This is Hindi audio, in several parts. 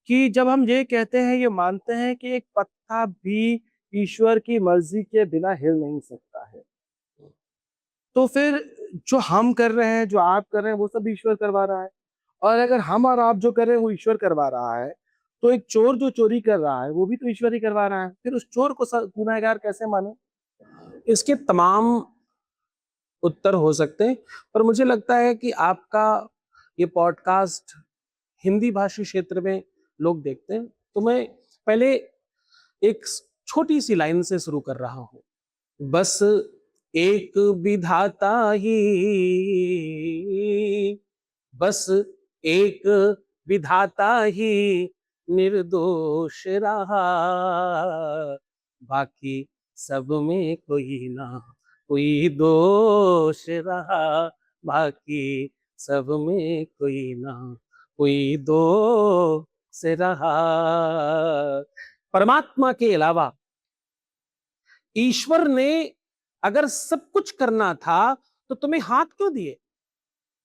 कि जब हम ये कहते हैं, ये मानते हैं कि एक पत्ता भी ईश्वर की मर्जी के बिना हिल नहीं सकता है, तो फिर जो हम कर रहे हैं, जो आप कर रहे हैं, वो सब ईश्वर करवा रहा है। और अगर हम और आप जो कर रहे हैं वो ईश्वर करवा रहा है, तो एक चोर जो चोरी कर रहा है वो भी तो ईश्वर ही करवा रहा है। फिर उस चोर को गुनहगार कैसे माने? इसके तमाम उत्तर हो सकते हैं, पर मुझे लगता है कि आपका ये पॉडकास्ट हिंदी भाषी क्षेत्र में लोग देखते हैं, तो मैं पहले एक छोटी सी लाइन से शुरू कर रहा हूं। बस एक विधाता ही, बस एक विधाता ही निर्दोष रहा, बाकी सब में कोई ना कोई दोष रहा, बाकी सब में कोई ना कोई दोष रहा। परमात्मा के अलावा ईश्वर ने अगर सब कुछ करना था तो तुम्हें हाथ क्यों दिए,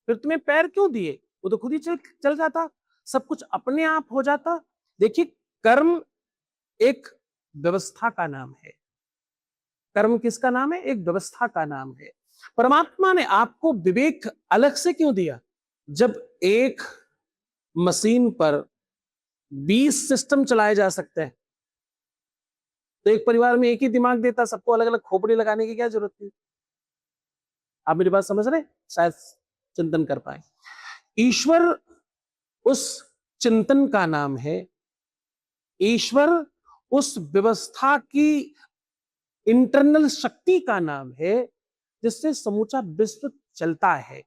फिर तुम्हें पैर क्यों दिए? वो तो खुद ही चल चल जाता, सब कुछ अपने आप हो जाता। देखिए, कर्म एक व्यवस्था का नाम है। कर्म किसका नाम है? एक व्यवस्था का नाम है। परमात्मा ने आपको विवेक अलग से क्यों दिया? जब एक मशीन पर 20 सिस्टम चलाए जा सकते हैं, तो एक परिवार में एक ही दिमाग देता, सबको अलग अलग खोपड़ी लगाने की क्या जरूरत थी? आप मेरी बात समझ रहे? शायद चिंतन कर पाए। ईश्वर उस चिंतन का नाम है। ईश्वर उस व्यवस्था की इंटरनल शक्ति का नाम है, जिससे समूचा विश्व चलता है।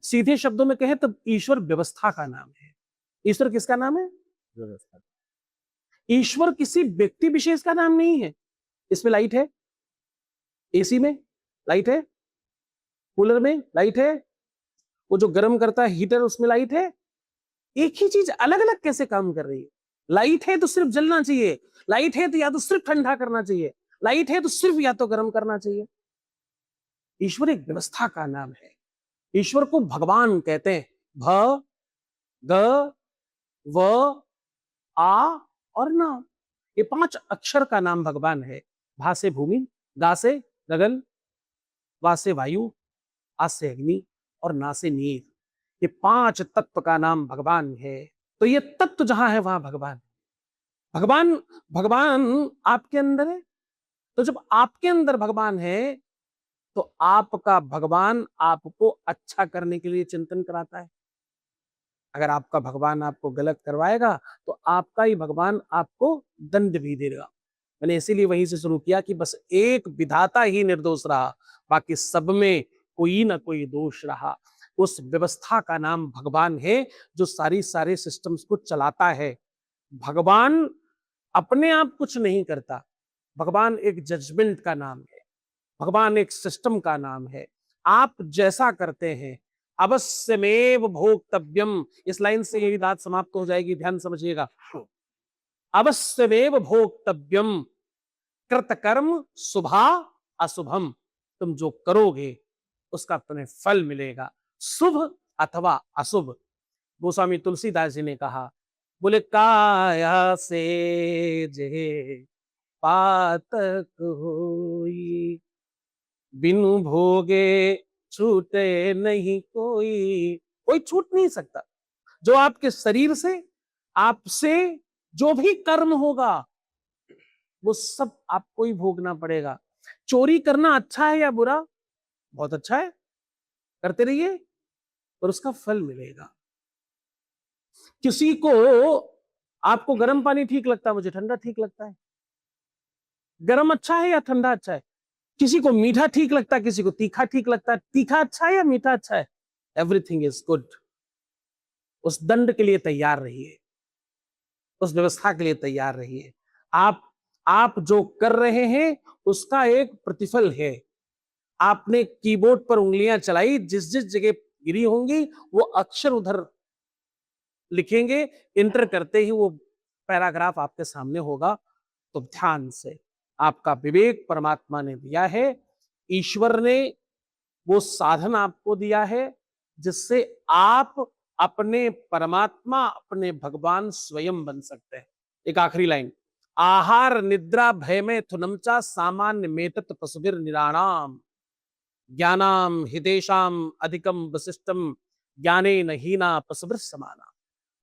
सीधे शब्दों में कहें तो ईश्वर व्यवस्था का नाम है। ईश्वर किसका नाम है? व्यवस्था। ईश्वर किसी व्यक्ति विशेष का नाम नहीं है। इसमें लाइट है, एसी में लाइट है, कूलर में लाइट है, वो जो गर्म करता है हीटर उसमें लाइट है। एक ही चीज अलग अलग कैसे काम कर रही है? लाइट है तो सिर्फ जलना चाहिए, लाइट है तो या तो सिर्फ ठंडा करना चाहिए, लाइट है तो सिर्फ या तो गर्म करना चाहिए। ईश्वर एक व्यवस्था का नाम है। ईश्वर को भगवान कहते हैं। भ, ग, व, आ और ना, ये 5 अक्षर का नाम भगवान है। भा से भूमि, गा से गगन, वा से वायु, आ से अग्नि और ना से नीर। ये 5 तत्व का नाम भगवान है। तो ये तत्व जहां है वहां भगवान। भगवान भगवान आपके अंदर है। तो जब आपके अंदर भगवान है, तो आपका भगवान आपको अच्छा करने के लिए चिंतन कराता है। अगर आपका भगवान आपको गलत करवाएगा, तो आपका ही भगवान आपको दंड भी देगा। मैंने इसीलिए वहीं से शुरू किया कि बस एक विधाता ही निर्दोष रहा, बाकी सब में कोई ना कोई दोष रहा। उस व्यवस्था का नाम भगवान है, जो सारे सिस्टम्स को चलाता है। भगवान अपने आप कुछ नहीं करता। भगवान एक जजमेंट का नाम है। भगवान एक सिस्टम का नाम है। आप जैसा करते हैं, अवश्यमेव भोक्तव्यम, इस लाइन से यही बात समाप्त हो जाएगी, ध्यान समझिएगा। अवश्यमेव भोक्तव्यम कृतकर्म शुभा अशुभम, तुम जो करोगे उसका तुम्हें फल मिलेगा, शुभ अथवा अशुभ। गोस्वामी तुलसीदास जी ने कहा, बोले काया से जे पातक होई, बिनु भोगे छूटे नहीं कोई। कोई छूट नहीं सकता। जो आपके शरीर से, आपसे जो भी कर्म होगा, वो सब आपको ही भोगना पड़ेगा। चोरी करना अच्छा है या बुरा? बहुत अच्छा है, करते रहिए और उसका फल मिलेगा। किसी को, आपको गर्म पानी ठीक लगता है, मुझे ठंडा ठीक लगता है। गर्म अच्छा है या ठंडा अच्छा है? किसी को मीठा ठीक लगता है, किसी को तीखा ठीक लगता है। तीखा अच्छा है या मीठा अच्छा है? Everything is good. उस दंड के लिए तैयार रहिए, उस व्यवस्था के लिए तैयार रहिए। आप जो कर रहे हैं उसका एक प्रतिफल है। आपने कीबोर्ड पर उंगलियां चलाई, जिस जिस जगह गिरी होंगी वो अक्षर उधर लिखेंगे, इंटर करते ही वो पैराग्राफ आपके सामने होगा। तो ध्यान से, आपका विवेक परमात्मा ने दिया है। ईश्वर ने वो साधन आपको दिया है, जिससे आप अपने परमात्मा, अपने भगवान स्वयं बन सकते हैं। एक आखिरी लाइन, आहार निद्रा भय में थुनमचा सामान्य मेतत पशुभिर निराणाम ज्ञानाम हिदेशाम अधिकम वशिष्टम ज्ञाने नहीना पशुभिर समाना।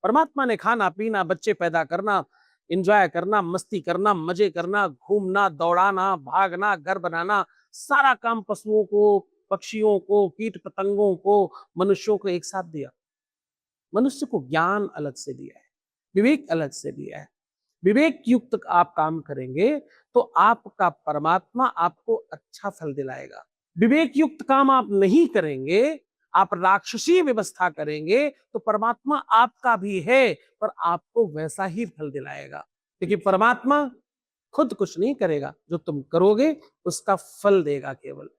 परमात्मा ने खाना पीना, बच्चे पैदा करना, एंजॉय करना, मस्ती करना, मजे करना, घूमना, दौड़ाना, भागना, घर बनाना, सारा काम पशुओं को, पक्षियों को, कीट पतंगों को, मनुष्यों को एक साथ दिया। मनुष्य को ज्ञान अलग से दिया है, विवेक अलग से दिया है। विवेक युक्त आप काम करेंगे तो आपका परमात्मा आपको अच्छा फल दिलाएगा। विवेक युक्त काम आप नहीं करेंगे, आप राक्षसी व्यवस्था करेंगे, तो परमात्मा आपका भी है पर आपको वैसा ही फल दिलाएगा, क्योंकि परमात्मा खुद कुछ नहीं करेगा, जो तुम करोगे उसका फल देगा केवल।